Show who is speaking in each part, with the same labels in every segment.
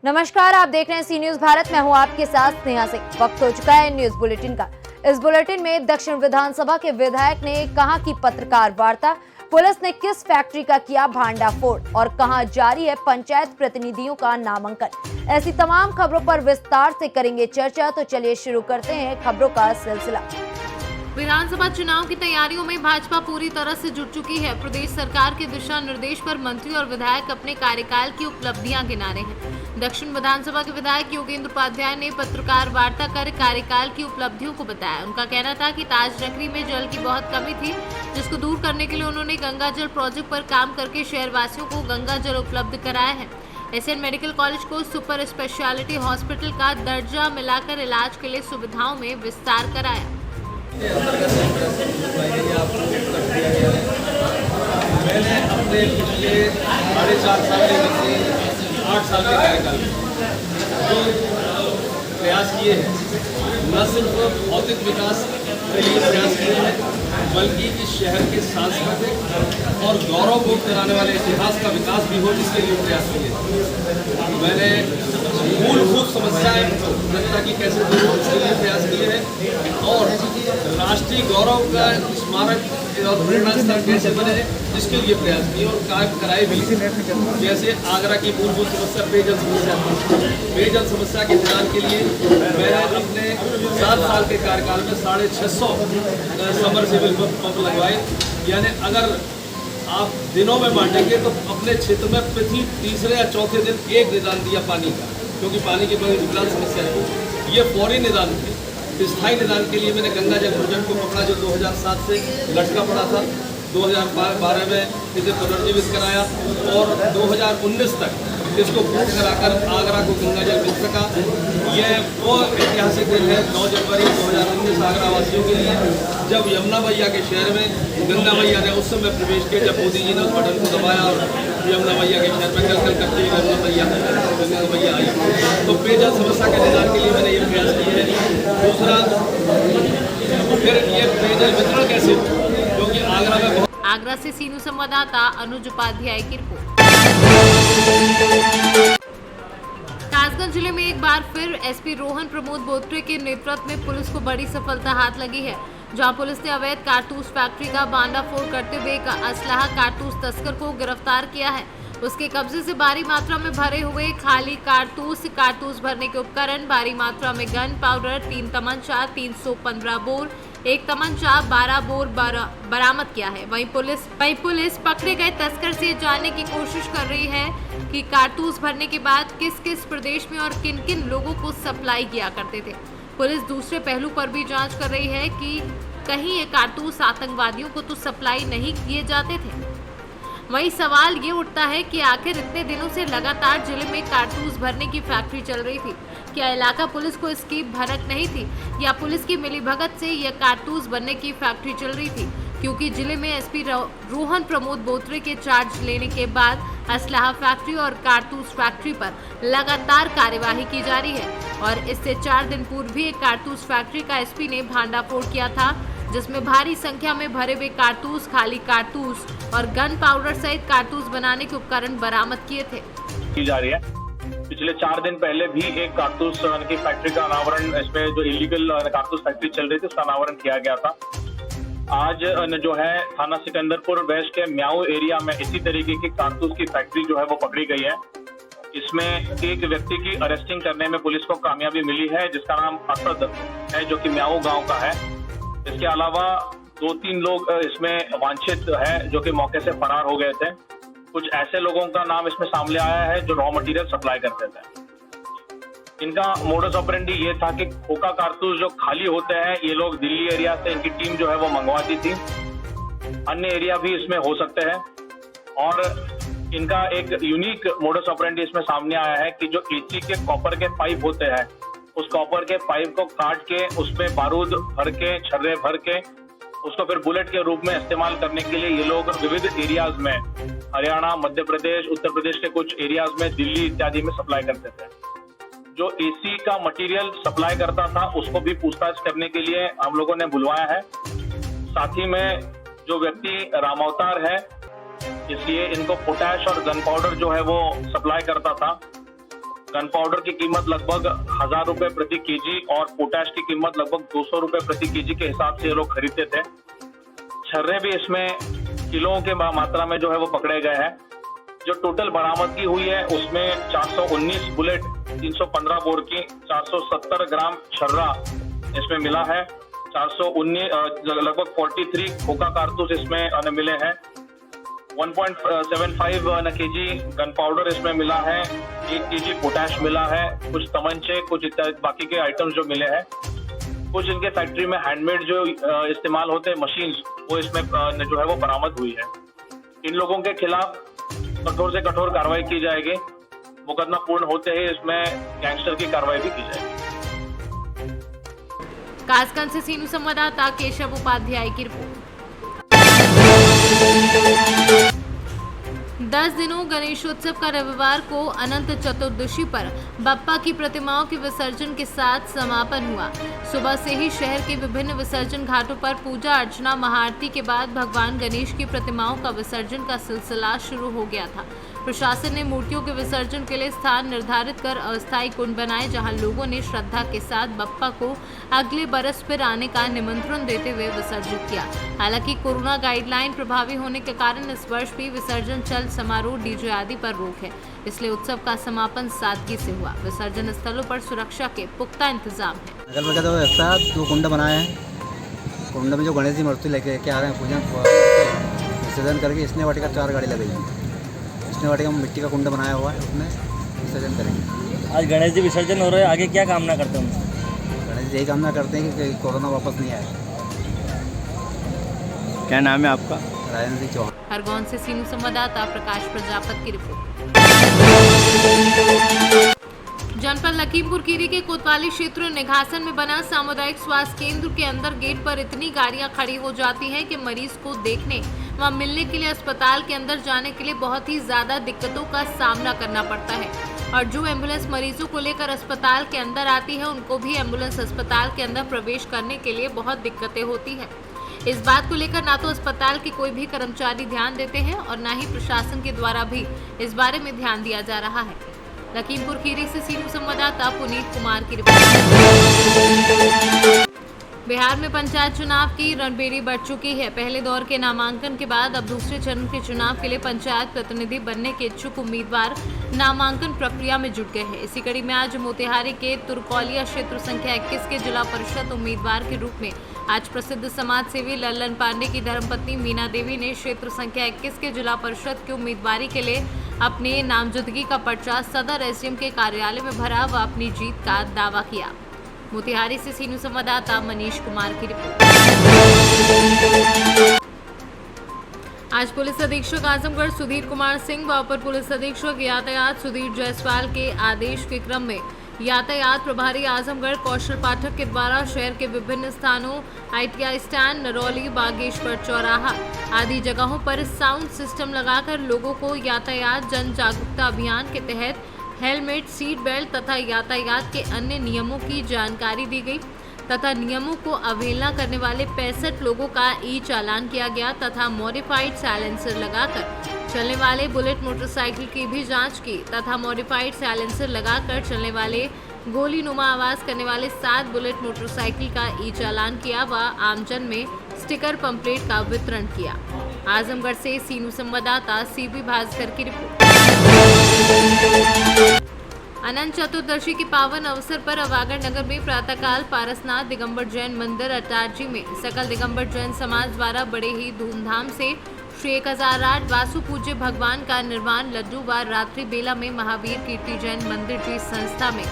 Speaker 1: नमस्कार, आप देख रहे हैं सी न्यूज भारत। मैं हूं आपके साथ स्नेहा सिंह। वक्त हो चुका है न्यूज बुलेटिन का। इस बुलेटिन में दक्षिण विधानसभा के विधायक ने कहा कि पत्रकार वार्ता, पुलिस ने किस फैक्ट्री का किया भांडाफोड़ और कहां जारी है पंचायत प्रतिनिधियों का नामांकन। ऐसी तमाम खबरों पर विस्तार से करेंगे चर्चा। तो चलिए शुरू करते हैं खबरों का सिलसिला।
Speaker 2: विधानसभा चुनाव की तैयारियों में भाजपा पूरी तरह से जुट चुकी है। प्रदेश सरकार के दिशा निर्देश पर मंत्री और विधायक अपने कार्यकाल की उपलब्धियां गिना रहे हैं। दक्षिण विधानसभा के विधायक योगेंद्र उपाध्याय ने पत्रकार वार्ता कर कार्यकाल की उपलब्धियों को बताया। उनका कहना था कि ताज नगरी में जल की बहुत कमी थी, जिसको दूर करने के लिए उन्होंने गंगा जल प्रोजेक्ट पर काम करके शहरवासियों को गंगा जल उपलब्ध कराया है। एसएन मेडिकल कॉलेज को सुपर स्पेशलिटी हॉस्पिटल का दर्जा मिलाकर इलाज के लिए सुविधाओं में विस्तार कराया।
Speaker 3: मैंने अपने पिछले 4.5 साल के 8 साल के कार्यकाल जो प्रयास किए हैं, न सिर्फ भौतिक विकास के लिए प्रयास किए हैं, बल्कि इस शहर के सांस्कृतिक और गौरव को कराने वाले इतिहास का विकास भी हो, इसके लिए प्रयास किए। मैंने मूलभूत समस्याएं जनता की कैसे दूर हो, इसके लिए प्रयास किए हैं और राष्ट्रीय गौरव का स्मारक और प्रेरणा स्थल कैसे बने, जिसके लिए प्रयास किए और कार्य कराए भी। जैसे आगरा की मूलभूत समस्या पेयजल समस्या, पेयजल समस्या के ध्यान के लिए मैंने अपने 7 साल के कार्यकाल में 650 सबमर्सिबल पंप लगवाए। यानी अगर आप दिनों में बांटेंगे तो अपने क्षेत्र में प्रति तीसरे या चौथे दिन एक निदान दिया पानी का, क्योंकि पानी की बड़ी विकराल समस्या है। ये फौरी निदान थे। स्थायी निदान के लिए मैंने गंगा जल प्रोजेक्ट को पकड़ा, जो 2007 से लटका पड़ा था। 2012 में इसे पुनर्जीवित कराया और 2019 तक इसको पूर्ण कराकर आगरा को गंगा जल मिल सका। यह वो ऐतिहासिक दिन है 9 जनवरी 2019 आगरा वासियों के लिए, जब यमुना मैया के शहर में गंगा मैया ने उस समय प्रवेश किया, जब मोदी जी ने उस बटन को दबाया और यमुना मैया के शहर में कल करते हुए गंगा मैया आई। तो पेयजल समस्या के निदान के लिए मैंने ये प्रयास किए हैं। दूसरा, फिर ये पेयजल वितरण कैसे हो, क्योंकि आगरा में
Speaker 2: आगरा से सीनू संवाददाता अनुज उपाध्याय की रिपोर्ट। कासगंज जिले में एक बार फिर एसपी रोहन प्रमोद बोत्रे के नेतृत्व में पुलिस को बड़ी सफलता हाथ लगी है, जहां पुलिस ने अवैध कारतूस फैक्ट्री का भांडाफोड़ करते हुए एक असलाहा कारतूस तस्कर को गिरफ्तार किया है। उसके कब्जे से भारी मात्रा में भरे हुए खाली कारतूस भरने के उपकरण, भारी मात्रा में गन पाउडर, 3 तमंचा, 315 बोर, 1 तमंचा, 12 बोर बरामद किया है। वहीं पुलिस पकड़े गए तस्कर से जानने की कोशिश कर रही है कि कारतूस भरने के बाद किस किस प्रदेश में और किन किन लोगों को सप्लाई किया करते थे। पुलिस दूसरे पहलू पर भी जांच कर रही है कि कहीं ये कारतूस आतंकवादियों को तो सप्लाई नहीं किए जाते थे। वहीं सवाल ये उठता है कि आखिर इतने दिनों से लगातार जिले में कारतूस भरने की फैक्ट्री चल रही थी, क्या इलाका पुलिस को इसकी भनक नहीं थी या पुलिस की मिलीभगत से यह कारतूस भरने की फैक्ट्री चल रही थी? क्योंकि जिले में एसपी रोहन प्रमोद बोत्रे के चार्ज लेने के बाद असलाहा फैक्ट्री और कारतूस फैक्ट्री पर लगातार कार्यवाही की जा रही है और इससे 4 दिन पूर्व भी एक कारतूस फैक्ट्री का एसपी ने भांडाफोड़ किया था, जिसमें भारी संख्या में भरे हुए कारतूस, खाली कारतूस और गन पाउडर सहित कारतूस बनाने के उपकरण बरामद किए थे।
Speaker 4: की जा रही है। पिछले 4 दिन पहले भी एक कारतूस की फैक्ट्री का अनावरण, इसमें जो इलीगल कारतूस फैक्ट्री चल रही थी उसका अनावरण किया गया था। आज जो है थाना सिकंदरपुर वेस्ट के म्याऊ एरिया में इसी तरीके की कारतूस की फैक्ट्री जो है वो पकड़ी गई है। इसमें एक व्यक्ति की अरेस्टिंग करने में पुलिस को कामयाबी मिली है, जिसका नाम असद है, जो कि म्याऊ गांव का है। इसके अलावा 2-3 लोग इसमें वांछित है, जो कि मौके से फरार हो गए थे। कुछ ऐसे लोगों का नाम इसमें सामने आया है जो रॉ मटेरियल सप्लाई करते थे। इनका मोडस ऑपरेंडी ये था कि खोखा कारतूस जो खाली होते हैं, ये लोग दिल्ली एरिया से इनकी टीम जो है वो मंगवाती थी। अन्य एरिया भी इसमें हो सकते हैं और इनका एक यूनिक मोडस ऑपरेंडी इसमें सामने आया है कि जो एसी के कॉपर के पाइप होते हैं, उस कॉपर के पाइप को काट के उसमें बारूद भर के, छर्रे भर के उसको फिर बुलेट के रूप में इस्तेमाल करने के लिए ये लोग विविध एरियाज में, हरियाणा, मध्य प्रदेश, उत्तर प्रदेश के कुछ एरियाज में, दिल्ली इत्यादि में सप्लाई करते थे। जो एसी का मटेरियल सप्लाई करता था उसको भी पूछताछ करने के लिए हम लोगों ने बुलवाया है। साथ ही में जो व्यक्ति रामावतार है, इसलिए इनको पोटैश और गन पाउडर जो है वो सप्लाई करता था। गन पाउडर की कीमत लगभग 1000 रुपए प्रति केजी और पोटैश की कीमत लगभग 200 रुपए प्रति केजी के हिसाब से ये लोग खरीदते थे। छर्रे भी इसमें किलों के मात्रा में जो है वो पकड़े गए हैं। जो टोटल बरामदगी हुई है उसमें 419 बुलेट, 315 बोर की, 470 ग्राम छर्रा इसमें मिला है। 419 लगभग 43 खोखा कारतूस इसमें मिले हैं। 1.75 केजी गन पाउडर इसमें मिला है। 1 केजी पोटैश मिला है। कुछ तमंचे, कुछ इत्यादि बाकी के आइटम्स जो मिले हैं। कुछ इनके फैक्ट्री में हैंडमेड जो इस्तेमाल होते हैं मशीन्स, वो इसमें जो है वो बरामद हुई है। इन लोगों के खिलाफ कठोर से कठोर कार्रवाई की जाएगी। मुकदमा पूर्ण होते ही इसमें गैंगस्टर की कार्रवाई भी की जाएगी।
Speaker 2: कासगंज से सीनू संवाददाता केशव उपाध्याय की रिपोर्ट। 10 दिनों गणेशोत्सव का रविवार को अनंत चतुर्दशी पर बप्पा की प्रतिमाओं के विसर्जन के साथ समापन हुआ। सुबह से ही शहर के विभिन्न विसर्जन घाटों पर पूजा अर्चना महाआरती के बाद भगवान गणेश की प्रतिमाओं का विसर्जन का सिलसिला शुरू हो गया था। प्रशासन ने मूर्तियों के विसर्जन के लिए स्थान निर्धारित कर अस्थायी कुंड बनाए, जहां लोगों ने श्रद्धा के साथ बप्पा को अगले बरस फिर आने का निमंत्रण देते हुए विसर्जित किया। हालांकि कोरोना गाइडलाइन प्रभावी होने के कारण इस वर्ष भी विसर्जन चल समारोह, डीजे आदि पर रोक है, इसलिए उत्सव का समापन सादगी से हुआ। विसर्जन स्थलों पर सुरक्षा के पुख्ता इंतजाम है।
Speaker 5: अगल बगल तो ऐसा 2 कुंड बनाए हैं। कुंड में जो गणेश जी मूर्ति लेके आ रहे हैं, पूजन विसर्जन करके इसने वाटिका 4 गाड़ी लगेगी। इसने वाटिका में मिट्टी का कुंड बनाया हुआ है, उसमें विसर्जन करेंगे।
Speaker 6: आज गणेश जी विसर्जन हो रहे हैं, आगे क्या कामना करते हैं?
Speaker 5: गणेश जी यही कामना करते हैं कि कोरोना वापस नहीं आए।
Speaker 6: क्या नाम है आपका?
Speaker 5: राजेंद्र सिंह चौहान।
Speaker 2: खरगोन से सीनू संवाददाता प्रकाश प्रजापत की रिपोर्ट। जनपद लखीमपुर खीरी के कोतवाली क्षेत्र निघासन में बना सामुदायिक स्वास्थ्य केंद्र के अंदर गेट पर इतनी गाड़ियां खड़ी हो जाती हैं कि मरीज को देखने व मिलने के लिए अस्पताल के अंदर जाने के लिए बहुत ही ज्यादा दिक्कतों का सामना करना पड़ता है। और जो एम्बुलेंस मरीजों को लेकर अस्पताल के अंदर आती है, उनको भी एम्बुलेंस अस्पताल के अंदर प्रवेश करने के लिए बहुत दिक्कतें होती हैं। इस बात को लेकर ना तो अस्पताल के कोई भी कर्मचारी ध्यान देते हैं और ना ही प्रशासन के द्वारा भी इस बारे में ध्यान दिया जा रहा है। लखीमपुर खीरी से सीनू संवाददाता पुनीत कुमार की रिपोर्ट। बिहार में पंचायत चुनाव की रणबेरी बढ़ चुकी है। पहले दौर के नामांकन के बाद अब दूसरे चरण के चुनाव के लिए पंचायत प्रतिनिधि बनने के इच्छुक उम्मीदवार नामांकन प्रक्रिया में जुट गए हैं। इसी कड़ी में आज मोतिहारी के तुरकौलिया क्षेत्र संख्या 21 के जिला परिषद उम्मीदवार के रूप में आज प्रसिद्ध समाज सेवी लल्लन पांडे की धर्मपत्नी मीना देवी ने क्षेत्र संख्या 21 के जिला परिषद की उम्मीदवारी के लिए अपने नामजदगी का पर्चा सदर एसडीएम के कार्यालय में भरा व अपनी जीत का दावा किया। मोतिहारी से सीनू संवाददाता मनीष कुमार की रिपोर्ट। आज पुलिस अधीक्षक आजमगढ़ सुधीर कुमार सिंह व अपर पुलिस अधीक्षक यातायात सुधीर जायसवाल के आदेश के क्रम में यातायात प्रभारी आजमगढ़ कौशल पाठक के द्वारा शहर के विभिन्न स्थानों ITI स्टैंड, नरौली, बागेश्वर चौराहा आदि जगहों पर साउंड सिस्टम लगाकर लोगों को यातायात जन जागरूकता अभियान के तहत हेलमेट, सीट बेल्ट तथा यातायात के अन्य नियमों की जानकारी दी गई तथा नियमों को अवहेलना करने वाले 65 लोगों का चालान किया गया तथा मॉडिफाइड साइलेंसर लगाकर चलने वाले बुलेट मोटरसाइकिल की भी जांच की तथा मॉडिफाइड साइलेंसर लगाकर चलने वाले गोली नुमा आवाज करने वाले 7 बुलेट मोटरसाइकिल का चालान किया व आमजन में स्टिकर पंपलेट का वितरण किया। आजमगढ़ से सीनू संवाददाता CB भास्कर की रिपोर्ट। अनंत चतुर्दशी के पावन अवसर पर अवागढ़ नगर में प्रातःकाल पारसनाथ दिगंबर जैन मंदिर अटारजी में सकल दिगंबर जैन समाज द्वारा बड़े ही धूमधाम से श्री 1008 वासु पूज्य भगवान का निर्वाण लड्डू व रात्रि बेला में महावीर कीर्ति जैन मंदिर जी संस्था में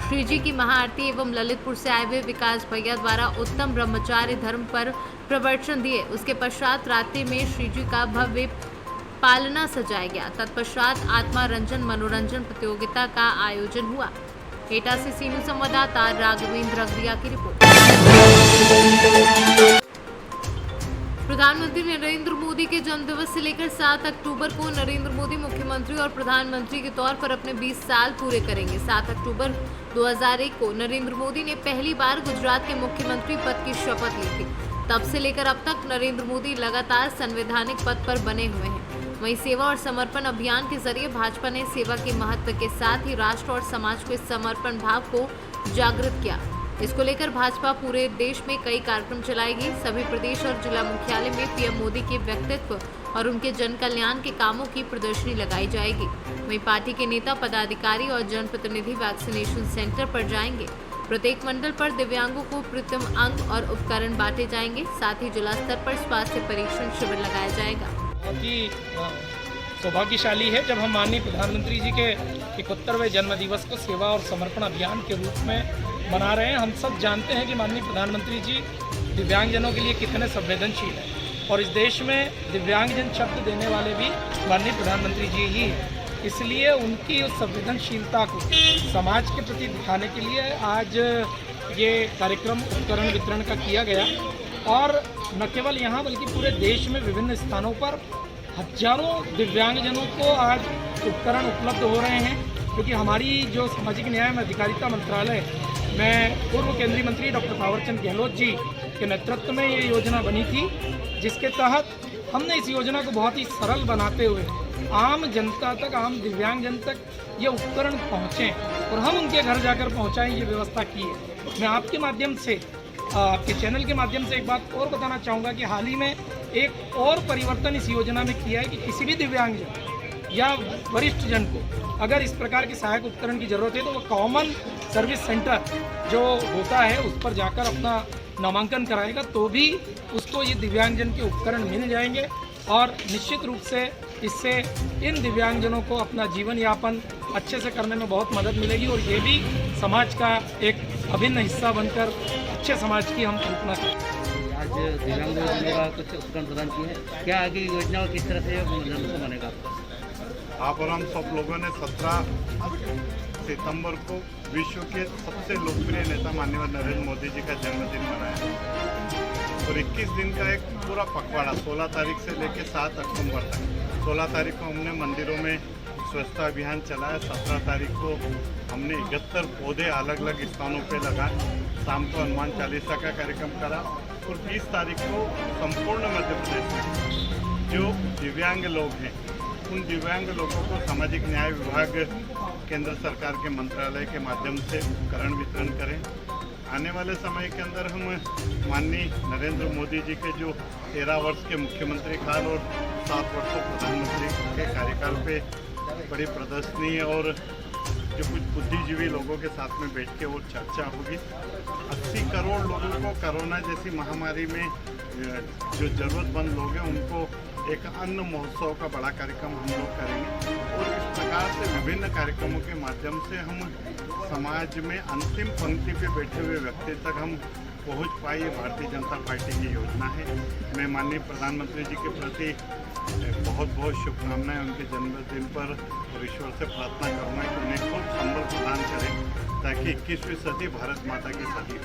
Speaker 2: श्री जी की महाआरती एवं ललितपुर से आए हुए विकास भैया द्वारा उत्तम ब्रह्मचार्य धर्म पर प्रवचन दिए। उसके पश्चात रात्रि में श्री जी का भव्य पालना सजाया गया। तत्पश्चात आत्मा रंजन मनोरंजन प्रतियोगिता का आयोजन हुआ। एटा से सीनू संवाददाता राघवेंद्र अग्रिया की रिपोर्ट। प्रधानमंत्री नरेंद्र मोदी के जन्मदिवस से लेकर 7 अक्टूबर को नरेंद्र मोदी मुख्यमंत्री और प्रधानमंत्री के तौर पर अपने 20 साल पूरे करेंगे। 7 अक्टूबर 2001 को नरेंद्र मोदी ने पहली बार गुजरात के मुख्यमंत्री पद की शपथ ली थी। तब से लेकर अब तक नरेंद्र मोदी लगातार संवैधानिक पद पर बने हुए हैं। वहीं सेवा और समर्पण अभियान के जरिए भाजपा ने सेवा के महत्व के साथ ही राष्ट्र और समाज को इस समर्पण भाव को जागृत किया। इसको लेकर भाजपा पूरे देश में कई कार्यक्रम चलाएगी। सभी प्रदेश और जिला मुख्यालय में पीएम मोदी के व्यक्तित्व और उनके जन कल्याण के कामों की प्रदर्शनी लगाई जाएगी। वहीं पार्टी के नेता, पदाधिकारी और जनप्रतिनिधि वैक्सीनेशन सेंटर पर जाएंगे। प्रत्येक मंडल पर दिव्यांगों को कृत्रिम अंग और उपकरण बांटे जाएंगे। साथ ही जिला स्तर पर स्वास्थ्य परीक्षण शिविर लगाया जाएगा।
Speaker 7: बहुत ही सौभाग्यशाली है जब हम माननीय प्रधानमंत्री जी के 71वें जन्म दिवस को सेवा और समर्पण अभियान के रूप में मना रहे हैं। हम सब जानते हैं कि माननीय प्रधानमंत्री जी दिव्यांगजनों के लिए कितने संवेदनशील हैं और इस देश में दिव्यांगजन शब्द देने वाले भी माननीय प्रधानमंत्री जी ही हैं। इसलिए उनकी उस संवेदनशीलता को समाज के प्रति दिखाने के लिए आज ये कार्यक्रम उपकरण वितरण का किया गया और न केवल यहाँ बल्कि पूरे देश में विभिन्न स्थानों पर हजारों दिव्यांगजनों को आज उपकरण उपलब्ध हो रहे हैं, क्योंकि हमारी जो सामाजिक न्याय एवं अधिकारिता मंत्रालय में पूर्व केंद्रीय मंत्री डॉक्टर थावरचंद गहलोत जी के नेतृत्व में ये योजना बनी थी, जिसके तहत हमने इस योजना को बहुत ही सरल बनाते हुए आम जनता तक, आम दिव्यांगजन तक ये उपकरण पहुँचें और हम उनके घर जाकर पहुँचाएं, ये व्यवस्था की है। मैं आपके माध्यम से, आपके चैनल के माध्यम से एक बात और बताना चाहूँगा कि हाल ही में एक और परिवर्तन इस योजना में किया है कि किसी भी दिव्यांगजन या वरिष्ठ जन को अगर इस प्रकार के सहायक उपकरण की ज़रूरत है तो वो कॉमन सर्विस सेंटर जो होता है उस पर जाकर अपना नामांकन कराएगा तो भी उसको ये दिव्यांगजन के उपकरण मिल जाएंगे और निश्चित रूप से इससे इन दिव्यांगजनों को अपना जीवन यापन अच्छे से करने में बहुत मदद मिलेगी और ये भी समाज का एक अभिन्न हिस्सा बनकर अच्छे समाज की हम कल्पना करें।
Speaker 8: आज दिव्यांगजनों का कुछ उपकरण प्रदान किए हैं, क्या आगे योजना और किस तरह से जनों को बनेगा?
Speaker 9: आप और हम सब लोगों ने 17 सितंबर को विश्व के सबसे लोकप्रिय नेता माननीय नरेंद्र मोदी जी का जन्मदिन मनाया और 21 दिन का एक पूरा पखवाड़ा 16 तारीख से लेकर 7 अक्टूबर तक। 16 तारीख को हमने मंदिरों में स्वच्छता अभियान चलाया, 17 तारीख को हमने 71 पौधे अलग अलग स्थानों पे लगाए, शाम को हनुमान चालीसा का कार्यक्रम करा और 20 तारीख को संपूर्ण मध्य प्रदेश में जो दिव्यांग लोग हैं उन दिव्यांग लोगों को सामाजिक न्याय विभाग केंद्र सरकार के मंत्रालय के माध्यम से उपकरण वितरण करें। आने वाले समय के अंदर हम माननीय नरेंद्र मोदी जी के जो 13 वर्ष के मुख्यमंत्री काल और 7 वर्षों प्रधानमंत्री के कार्यकाल पे बड़ी प्रदर्शनी और जो कुछ बुद्धिजीवी लोगों के साथ में बैठ के वो चर्चा होगी। 80 करोड़ लोगों को कोरोना जैसी महामारी में जो ज़रूरतमंद लोग हैं उनको एक अन्न महोत्सव का बड़ा कार्यक्रम हम लोग करेंगे और इस प्रकार से विभिन्न कार्यक्रमों के माध्यम से हम समाज में अंतिम पंक्ति पे बैठे हुए व्यक्ति तक हम पहुंच पाए। ये भारतीय जनता पार्टी की योजना है। मैं माननीय प्रधानमंत्री जी के प्रति बहुत बहुत शुभकामनाएं उनके जन्मदिन पर और ईश्वर से प्रार्थना करूँगा कि उन्हें खूब संबल प्रदान करें ताकि 21वीं सदी भारत माता की सदी हो।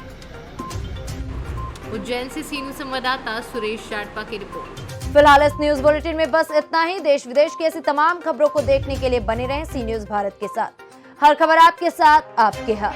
Speaker 2: उज्जैन से सीनू संवाददाता सुरेश जाटपा की रिपोर्ट।
Speaker 1: फिलहाल इस न्यूज बुलेटिन में बस इतना ही। देश विदेश की ऐसी तमाम खबरों को देखने के लिए बने रहें सी न्यूज भारत के साथ। हर खबर आपके साथ, आपके हाथ।